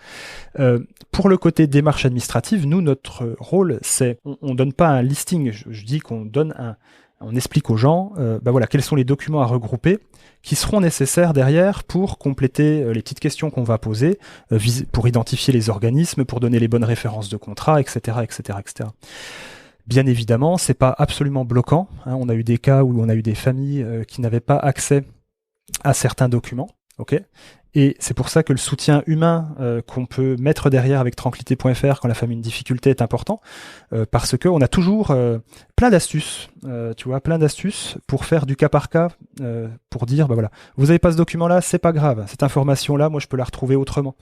Pour le côté démarche administrative, nous, notre rôle, c'est, on donne pas un listing, je dis qu'on donne on explique aux gens, voilà, quels sont les documents à regrouper qui seront nécessaires derrière pour compléter les petites questions qu'on va poser, pour identifier les organismes, pour donner les bonnes références de contrat, etc., etc., etc. Bien évidemment, c'est pas absolument bloquant. On a eu des cas où on a eu des familles qui n'avaient pas accès à certains documents. Ok. Et c'est pour ça que le soutien humain qu'on peut mettre derrière avec tranquillité.fr quand la famille a une difficulté est important, parce qu'on a toujours plein d'astuces, plein d'astuces pour faire du cas par cas, pour dire, voilà, vous n'avez pas ce document-là, c'est pas grave, cette information-là, moi je peux la retrouver autrement.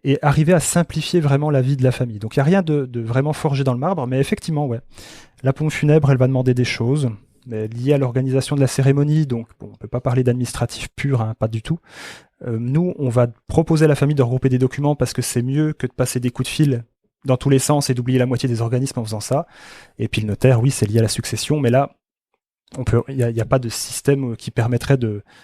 Et arriver à simplifier vraiment la vie de la famille. Donc il n'y a rien de vraiment forgé dans le marbre, mais effectivement, ouais, la pompe funèbre, elle va demander des choses liées à l'organisation de la cérémonie, donc on ne peut pas parler d'administratif pur, pas du tout. Nous, on va proposer à la famille de regrouper des documents parce que c'est mieux que de passer des coups de fil dans tous les sens et d'oublier la moitié des organismes en faisant ça. Et puis le notaire, oui, c'est lié à la succession, mais là, il n'y a pas de système qui permettrait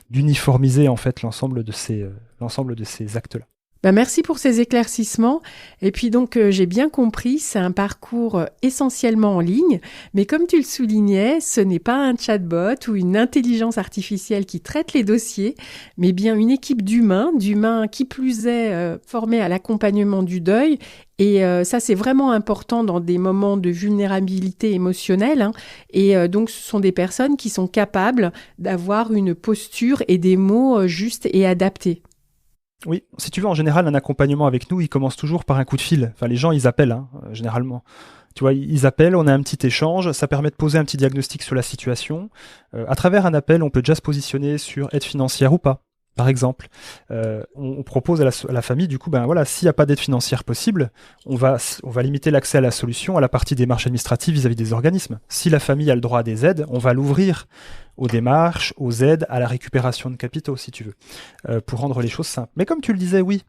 d'uniformiser en fait l'ensemble de ces actes-là. Merci pour ces éclaircissements. Et puis donc, j'ai bien compris, c'est un parcours essentiellement en ligne. Mais comme tu le soulignais, ce n'est pas un chatbot ou une intelligence artificielle qui traite les dossiers, mais bien une équipe d'humains qui plus est formés à l'accompagnement du deuil. Et ça, c'est vraiment important dans des moments de vulnérabilité émotionnelle. Et donc, ce sont des personnes qui sont capables d'avoir une posture et des mots justes et adaptés. Oui, si tu veux, en général, un accompagnement avec nous, il commence toujours par un coup de fil. Enfin, les gens, ils appellent, généralement. Tu vois, ils appellent, on a un petit échange, ça permet de poser un petit diagnostic sur la situation. À travers un appel, on peut déjà se positionner sur aide financière ou pas. Par exemple, on propose à la famille, du coup, ben voilà, s'il n'y a pas d'aide financière possible, on va limiter l'accès à la solution à la partie démarche administrative vis-à-vis des organismes. Si la famille a le droit à des aides, on va l'ouvrir aux démarches, aux aides, à la récupération de capitaux, si tu veux, pour rendre les choses simples. Mais comme tu le disais, oui,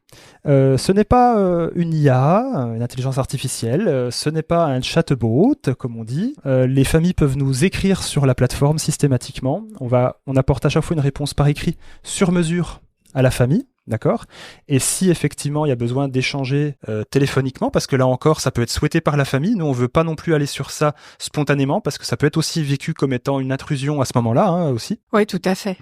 ce n'est pas une IA, une intelligence artificielle, ce n'est pas un chatbot, comme on dit. Les familles peuvent nous écrire sur la plateforme systématiquement. On apporte à chaque fois une réponse par écrit sur mesure à la famille. D'accord. Et si effectivement il y a besoin d'échanger téléphoniquement, parce que là encore ça peut être souhaité par la famille, nous on veut pas non plus aller sur ça spontanément, parce que ça peut être aussi vécu comme étant une intrusion à ce moment-là aussi. Oui, tout à fait.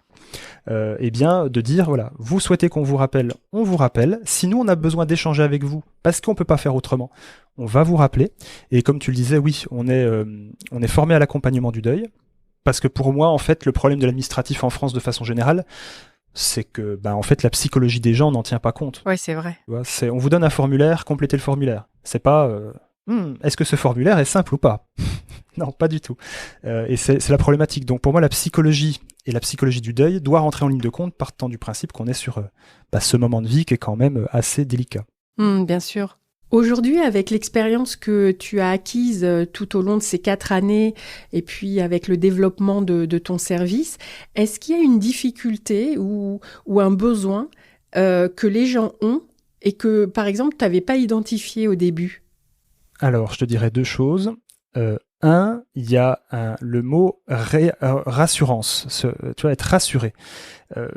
Eh bien de dire voilà, vous souhaitez qu'on vous rappelle, on vous rappelle. Si nous on a besoin d'échanger avec vous, parce qu'on peut pas faire autrement, on va vous rappeler. Et comme tu le disais, oui, on est formé à l'accompagnement du deuil, parce que pour moi en fait le problème de l'administratif en France de façon générale, c'est que en fait la psychologie des gens n'en tient pas compte. Oui, c'est vrai. Tu vois, on vous donne un formulaire, complétez le formulaire. C'est pas est-ce que ce formulaire est simple ou pas? Non, pas du tout. Et c'est la problématique. Donc pour moi, la psychologie et la psychologie du deuil doit rentrer en ligne de compte, partant du principe qu'on est sur ce moment de vie qui est quand même assez délicat. Bien sûr. Aujourd'hui, avec l'expérience que tu as acquise tout au long de ces 4 années et puis avec le développement de ton service, est-ce qu'il y a une difficulté ou un besoin que les gens ont et que, par exemple, tu n'avais pas identifié au début? Alors, je te dirais 2 choses. Un, il y a le mot rassurance, tu vois, être rassuré.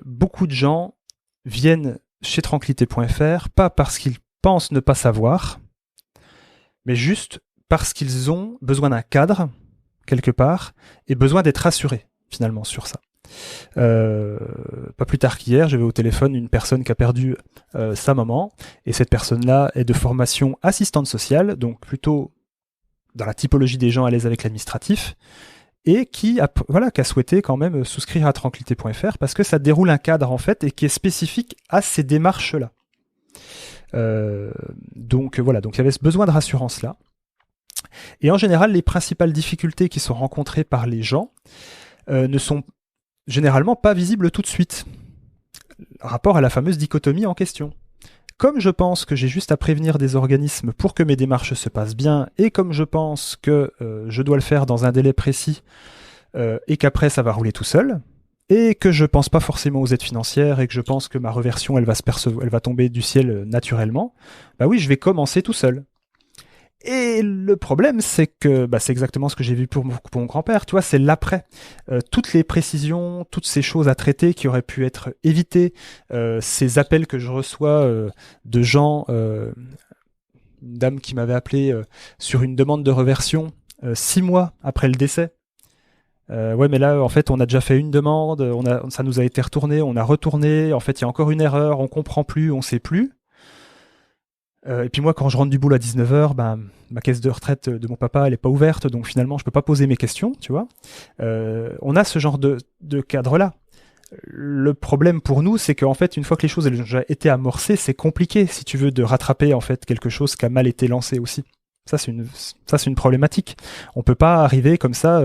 Beaucoup de gens viennent chez tranquillité.fr, pas parce qu'ils pensent ne pas savoir, mais juste parce qu'ils ont besoin d'un cadre, quelque part, et besoin d'être rassurés, finalement, sur ça. Pas plus tard qu'hier, j'avais au téléphone une personne qui a perdu sa maman, et cette personne-là est de formation assistante sociale, donc plutôt dans la typologie des gens à l'aise avec l'administratif, et qui a souhaité quand même souscrire à tranquillité.fr parce que ça déroule un cadre en fait et qui est spécifique à ces démarches-là. Donc il y avait ce besoin de rassurance là. Et en général, les principales difficultés qui sont rencontrées par les gens ne sont généralement pas visibles tout de suite. Rapport à la fameuse dichotomie en question. Comme je pense que j'ai juste à prévenir des organismes pour que mes démarches se passent bien, et comme je pense que je dois le faire dans un délai précis, et qu'après ça va rouler tout seul, et que je pense pas forcément aux aides financières, et que je pense que ma reversion elle va tomber du ciel naturellement, oui, je vais commencer tout seul. Et le problème, c'est que c'est exactement ce que j'ai vu pour mon grand-père, tu vois, c'est l'après. Toutes les précisions, toutes ces choses à traiter qui auraient pu être évitées, ces appels que je reçois de gens, une dame qui m'avait appelé sur une demande de reversion 6 mois après le décès. Ouais, mais là, en fait, on a déjà fait une demande, ça nous a été retourné, on a retourné, en fait, il y a encore une erreur, on comprend plus, on sait plus. Et puis moi, quand je rentre du boulot à 19h, ma caisse de retraite de mon papa, elle est pas ouverte, donc finalement, je peux pas poser mes questions, tu vois. On a ce genre de cadre-là. Le problème pour nous, c'est qu'en fait, une fois que les choses elles ont déjà été amorcées, c'est compliqué, si tu veux, de rattraper en fait quelque chose qui a mal été lancé aussi. Ça, c'est une problématique. On peut pas arriver comme ça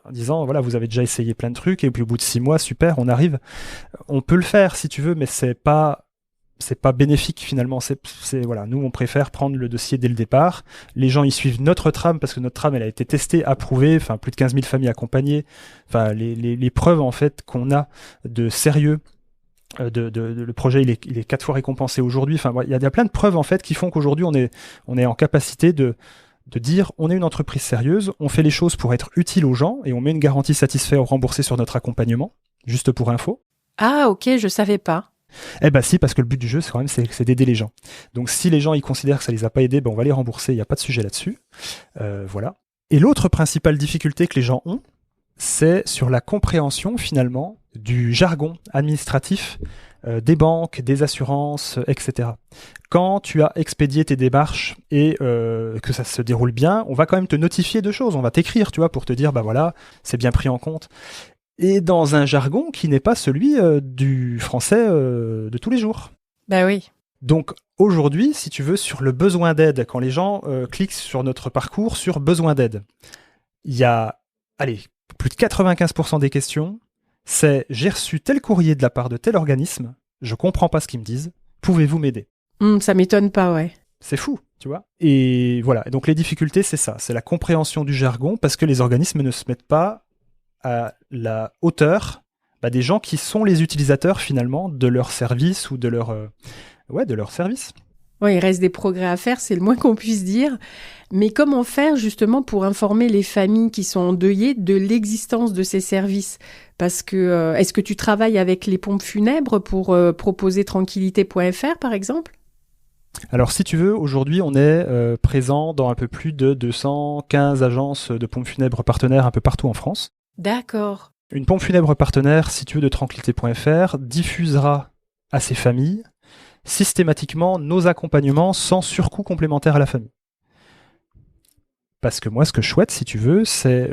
en disant, voilà, vous avez déjà essayé plein de trucs, et puis au bout de 6 mois, super, on arrive. On peut le faire, si tu veux, mais c'est pas bénéfique finalement. Voilà, nous on préfère prendre le dossier dès le départ. Les gens ils suivent notre trame parce que notre trame elle a été testée, approuvée, plus de 15 000 familles accompagnées. Les preuves en fait qu'on a de sérieux. Le projet il est 4 fois récompensé aujourd'hui. Il y a plein de preuves en fait qui font qu'aujourd'hui on est en capacité de dire on est une entreprise sérieuse, on fait les choses pour être utile aux gens et on met une garantie satisfait ou remboursée sur notre accompagnement. Juste pour info. Ah ok, je savais pas. Si, parce que le but du jeu, c'est d'aider les gens. Donc si les gens ils considèrent que ça les a pas aidés, on va les rembourser, il n'y a pas de sujet là-dessus. Voilà. Et l'autre principale difficulté que les gens ont, c'est sur la compréhension finalement du jargon administratif des banques, des assurances, etc. Quand tu as expédié tes démarches et que ça se déroule bien, on va quand même te notifier de choses. On va t'écrire, tu vois, pour te dire, voilà, c'est bien pris en compte. Et dans un jargon qui n'est pas celui du français de tous les jours. Oui. Donc aujourd'hui, si tu veux, sur le besoin d'aide, quand les gens cliquent sur notre parcours sur besoin d'aide, il y a, allez, plus de 95% des questions, c'est j'ai reçu tel courrier de la part de tel organisme, je comprends pas ce qu'ils me disent, pouvez-vous m'aider? Ça m'étonne pas, ouais. C'est fou, tu vois. Et voilà, donc les difficultés, c'est ça, c'est la compréhension du jargon, parce que les organismes ne se mettent pas à la hauteur des gens qui sont les utilisateurs finalement de leur service ou de leur service. Ouais, il reste des progrès à faire, c'est le moins qu'on puisse dire. Mais comment faire justement pour informer les familles qui sont endeuillées de l'existence de ces services? Parce que est-ce que tu travailles avec les pompes funèbres pour proposer tranquillité.fr par exemple? Alors si tu veux, aujourd'hui on est présent dans un peu plus de 215 agences de pompes funèbres partenaires un peu partout en France. D'accord. Une pompe funèbre partenaire, si tu veux, de tranquillité.fr diffusera à ces familles systématiquement nos accompagnements sans surcoût complémentaire à la famille. Parce que moi, ce que je souhaite, si tu veux, c'est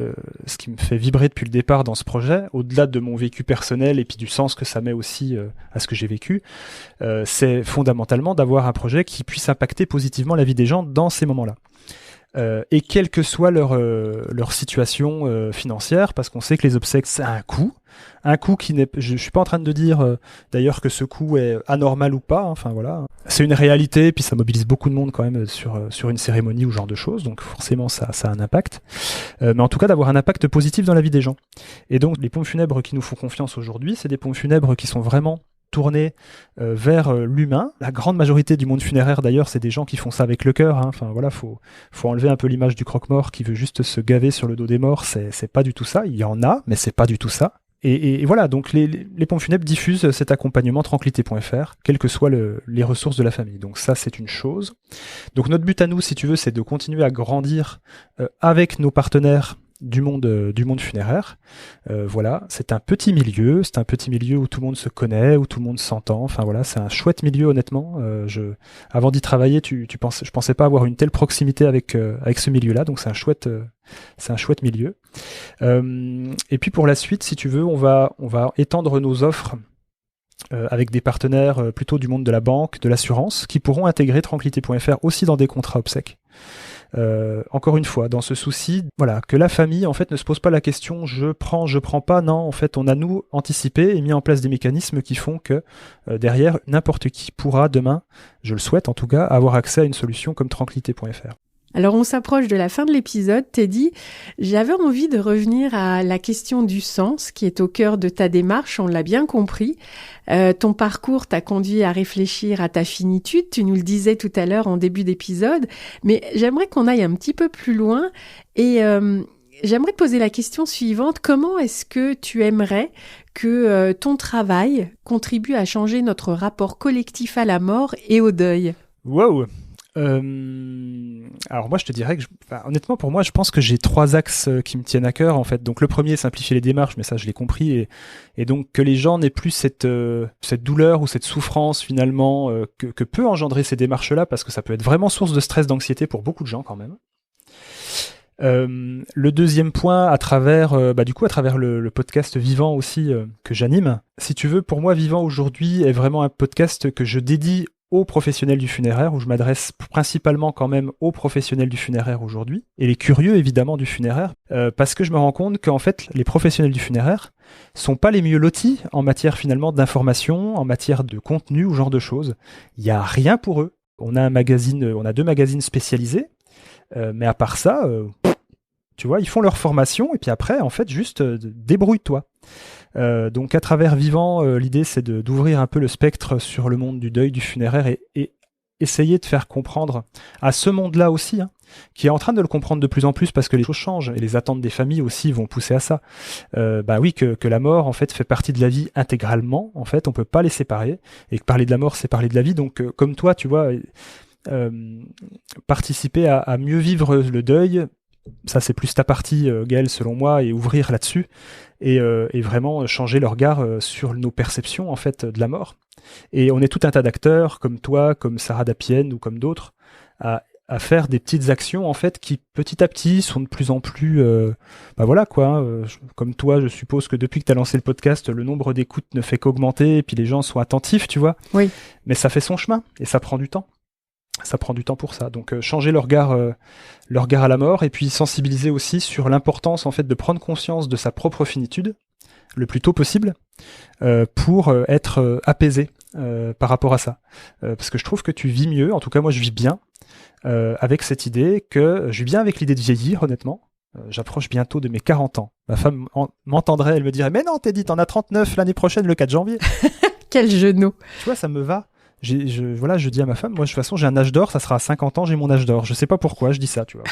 ce qui me fait vibrer depuis le départ dans ce projet, au-delà de mon vécu personnel et puis du sens que ça met aussi à ce que j'ai vécu, c'est fondamentalement d'avoir un projet qui puisse impacter positivement la vie des gens dans ces moments-là. Et quelle que soit leur situation financière, parce qu'on sait que les obsèques, c'est un coût qui n'est, je suis pas en train de dire d'ailleurs que ce coût est anormal ou pas, enfin voilà, c'est une réalité, puis ça mobilise beaucoup de monde quand même sur une cérémonie ou ce genre de choses, donc forcément ça a un impact, mais en tout cas d'avoir un impact positif dans la vie des gens. Et donc les pompes funèbres qui nous font confiance aujourd'hui, c'est des pompes funèbres qui sont vraiment tourner vers l'humain. La grande majorité du monde funéraire, d'ailleurs, c'est des gens qui font ça avec le cœur. Hein. Enfin voilà, faut enlever un peu l'image du croque-mort qui veut juste se gaver sur le dos des morts. C'est pas du tout ça. Il y en a, mais c'est pas du tout ça. Et voilà, donc les pompes funèbres diffusent cet accompagnement tranquillité.fr, quelles que soient les ressources de la famille. Donc ça, c'est une chose. Donc notre but à nous, si tu veux, c'est de continuer à grandir avec nos partenaires du monde funéraire. Voilà, c'est un petit milieu où tout le monde se connaît, où tout le monde s'entend. Enfin voilà, c'est un chouette milieu honnêtement. Avant d'y travailler, je pensais pas avoir une telle proximité avec ce milieu-là, donc c'est un chouette milieu. Et puis pour la suite, si tu veux, on va étendre nos offres avec des partenaires plutôt du monde de la banque, de l'assurance, qui pourront intégrer tranquillité.fr aussi dans des contrats obsèques. Encore une fois, dans ce souci, voilà, que la famille en fait ne se pose pas la question je prends pas, non, en fait on a nous anticipé et mis en place des mécanismes qui font que derrière n'importe qui pourra demain, je le souhaite en tout cas, avoir accès à une solution comme tranquillité.fr. Alors on s'approche de la fin de l'épisode, Teddy. J'avais envie de revenir à la question du sens qui est au cœur de ta démarche, on l'a bien compris. Ton parcours t'a conduit à réfléchir à ta finitude, tu nous le disais tout à l'heure en début d'épisode, mais j'aimerais qu'on aille un petit peu plus loin et j'aimerais te poser la question suivante. Comment est-ce que tu aimerais que ton travail contribue à changer notre rapport collectif à la mort et au deuil ? Wow. Alors moi je te dirais que honnêtement pour moi je pense que j'ai 3 axes qui me tiennent à cœur en fait. Donc le premier, simplifier les démarches, mais ça je l'ai compris, et donc que les gens n'aient plus cette douleur ou cette souffrance finalement que peut engendrer ces démarches là, parce que ça peut être vraiment source de stress, d'anxiété pour beaucoup de gens quand même. Le deuxième point, à travers le podcast Vivant aussi que j'anime, si tu veux, pour moi Vivant aujourd'hui est vraiment un podcast que je dédie aux professionnels du funéraire, où je m'adresse principalement quand même aux professionnels du funéraire aujourd'hui, et les curieux évidemment du funéraire, parce que je me rends compte qu'en fait les professionnels du funéraire sont pas les mieux lotis en matière finalement d'information, en matière de contenu ou ce genre de choses. Il y a rien pour eux. On a 2 magazines spécialisés, mais à part ça, tu vois, ils font leur formation et puis après en fait juste débrouille-toi. Donc à travers Vivant, l'idée c'est d'ouvrir un peu le spectre sur le monde du deuil, du funéraire, et essayer de faire comprendre à ce monde-là aussi, hein, qui est en train de le comprendre de plus en plus parce que les choses changent et les attentes des familles aussi vont pousser à ça. Oui, que la mort en fait fait partie de la vie intégralement, en fait on peut pas les séparer, et que parler de la mort c'est parler de la vie. Donc comme toi tu vois, participer à mieux vivre le deuil, ça c'est plus ta partie Gaël selon moi, et ouvrir là-dessus et vraiment changer le regard sur nos perceptions en fait de la mort. Et on est tout un tas d'acteurs comme toi, comme Sarah Dapienne ou comme d'autres à à faire des petites actions en fait qui petit à petit sont de plus en plus voilà quoi, comme toi je suppose que depuis que tu as lancé le podcast le nombre d'écoutes ne fait qu'augmenter et puis les gens sont attentifs, tu vois. Oui. Mais ça fait son chemin et ça prend du temps. Ça prend du temps pour ça. Donc changer leur regard à la mort et puis sensibiliser aussi sur l'importance en fait de prendre conscience de sa propre finitude le plus tôt possible pour être apaisé par rapport à ça. Parce que je trouve que tu vis mieux, en tout cas moi je vis bien avec cette idée que je vis bien avec l'idée de vieillir honnêtement. J'approche bientôt de mes 40 ans. Ma femme m'entendrait, elle me dirait « Mais non Teddy, t'en as 39 l'année prochaine le 4 janvier !» Quel genou. Tu vois, ça me va. Je dis à ma femme, moi de toute façon j'ai un âge d'or, ça sera à 50 ans, j'ai mon âge d'or. Je sais pas pourquoi, je dis ça, tu vois.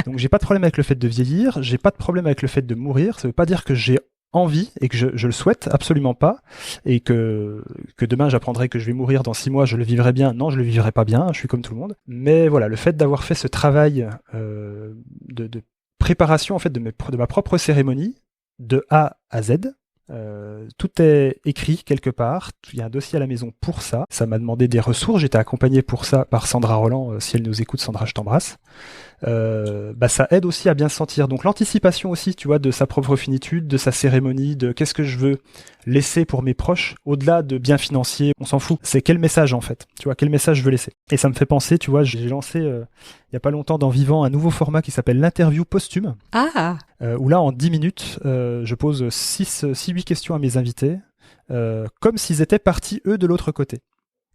Donc j'ai pas de problème avec le fait de vieillir, j'ai pas de problème avec le fait de mourir. Ça veut pas dire que j'ai envie et que je le souhaite absolument pas et que demain j'apprendrai que je vais mourir dans 6 mois, je le vivrai bien. Non, je le vivrai pas bien, je suis comme tout le monde. Mais voilà, le fait d'avoir fait ce travail de préparation en fait de ma propre cérémonie de A à Z. Tout est écrit quelque part, il y a un dossier à la maison pour ça. Ça m'a demandé des ressources, j'étais accompagné pour ça par Sandra Roland, si elle nous écoute, Sandra, je t'embrasse. Ça aide aussi à bien se sentir. Donc l'anticipation aussi, tu vois, de sa propre finitude, de sa cérémonie, de qu'est-ce que je veux laisser pour mes proches, au-delà de biens financiers, on s'en fout. C'est quel message en fait, tu vois, quel message je veux laisser. Et ça me fait penser, tu vois, j'ai lancé il y a pas longtemps dans Vivant un nouveau format qui s'appelle l'interview posthume. Où là en 10 minutes, je pose 6-8 questions à mes invités, comme s'ils étaient partis eux de l'autre côté.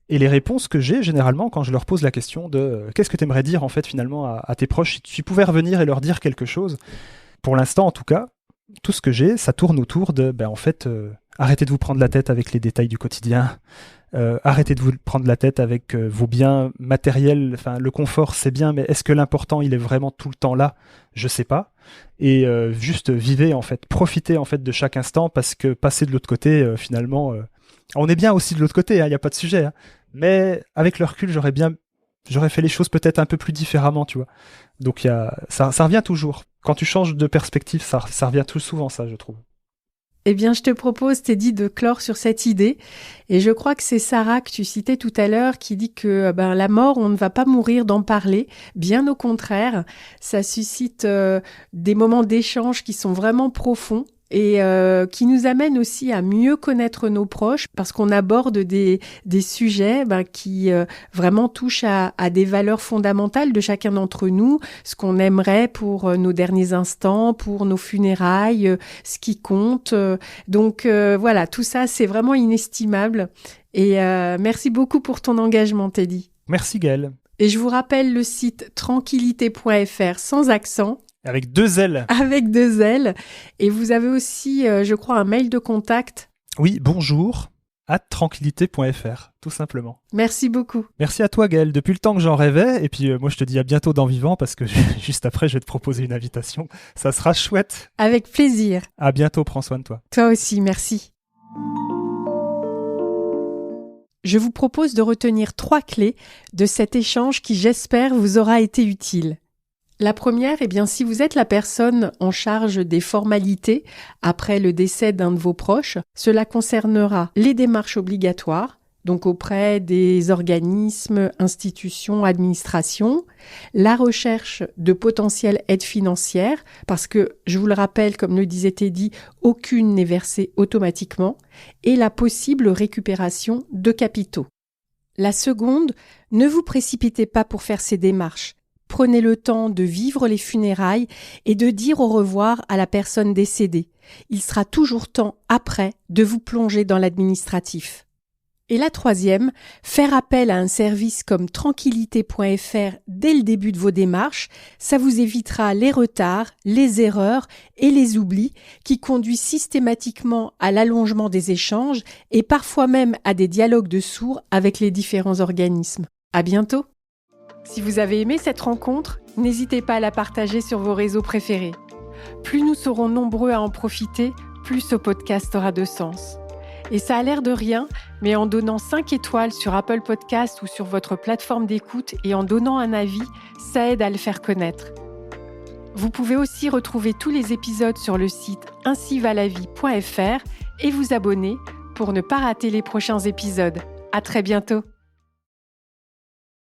Et les réponses que j'ai généralement quand je leur pose la question de qu'est-ce que tu aimerais dire en fait finalement à tes proches si tu pouvais revenir et leur dire quelque chose, pour l'instant en tout cas, tout ce que j'ai, ça tourne autour de arrêtez de vous prendre la tête avec les détails du quotidien, arrêtez de vous prendre la tête avec vos biens matériels, enfin le confort c'est bien, mais est-ce que l'important il est vraiment tout le temps là? Je sais pas. Et juste vivez en fait, profitez en fait de chaque instant parce que passer de l'autre côté finalement on est bien aussi de l'autre côté, il y a pas de sujet, hein. Mais avec le recul, j'aurais fait les choses peut-être un peu plus différemment, tu vois. Donc ça revient toujours. Quand tu changes de perspective, ça revient tout souvent, ça, je trouve. Eh bien, je te propose, Teddy, de clore sur cette idée. Et je crois que c'est Sarah que tu citais tout à l'heure qui dit que la mort, on ne va pas mourir d'en parler. Bien au contraire, ça suscite des moments d'échange qui sont vraiment profonds. Et qui nous amène aussi à mieux connaître nos proches parce qu'on aborde des sujets qui vraiment touchent à des valeurs fondamentales de chacun d'entre nous, ce qu'on aimerait pour nos derniers instants, pour nos funérailles, ce qui compte. Donc voilà, tout ça, c'est vraiment inestimable. Et merci beaucoup pour ton engagement, Teddy. Merci, Gaëlle. Et je vous rappelle le site tranquillité.fr sans accent. Avec 2 L. Avec 2 L. Et vous avez aussi, je crois, un mail de contact. Oui, bonjour, @tranquillité.fr, tout simplement. Merci beaucoup. Merci à toi, Gaëlle. Depuis le temps que j'en rêvais, et puis moi je te dis à bientôt dans Vivant, parce que juste après je vais te proposer une invitation. Ça sera chouette. Avec plaisir. À bientôt, prends soin de toi. Toi aussi, merci. Je vous propose de retenir 3 clés de cet échange qui, j'espère, vous aura été utile. La première, si vous êtes la personne en charge des formalités après le décès d'un de vos proches, cela concernera les démarches obligatoires, donc auprès des organismes, institutions, administrations, la recherche de potentielles aides financières, parce que, je vous le rappelle, comme le disait Teddy, aucune n'est versée automatiquement, et la possible récupération de capitaux. La seconde, ne vous précipitez pas pour faire ces démarches. Prenez le temps de vivre les funérailles et de dire au revoir à la personne décédée. Il sera toujours temps, après, de vous plonger dans l'administratif. Et la troisième, faire appel à un service comme tranquillité.fr dès le début de vos démarches, ça vous évitera les retards, les erreurs et les oublis qui conduisent systématiquement à l'allongement des échanges et parfois même à des dialogues de sourds avec les différents organismes. À bientôt! Si vous avez aimé cette rencontre, n'hésitez pas à la partager sur vos réseaux préférés. Plus nous serons nombreux à en profiter, plus ce podcast aura de sens. Et ça a l'air de rien, mais en donnant 5 étoiles sur Apple Podcast ou sur votre plateforme d'écoute et en donnant un avis, ça aide à le faire connaître. Vous pouvez aussi retrouver tous les épisodes sur le site ainsivalavie.fr et vous abonner pour ne pas rater les prochains épisodes. À très bientôt!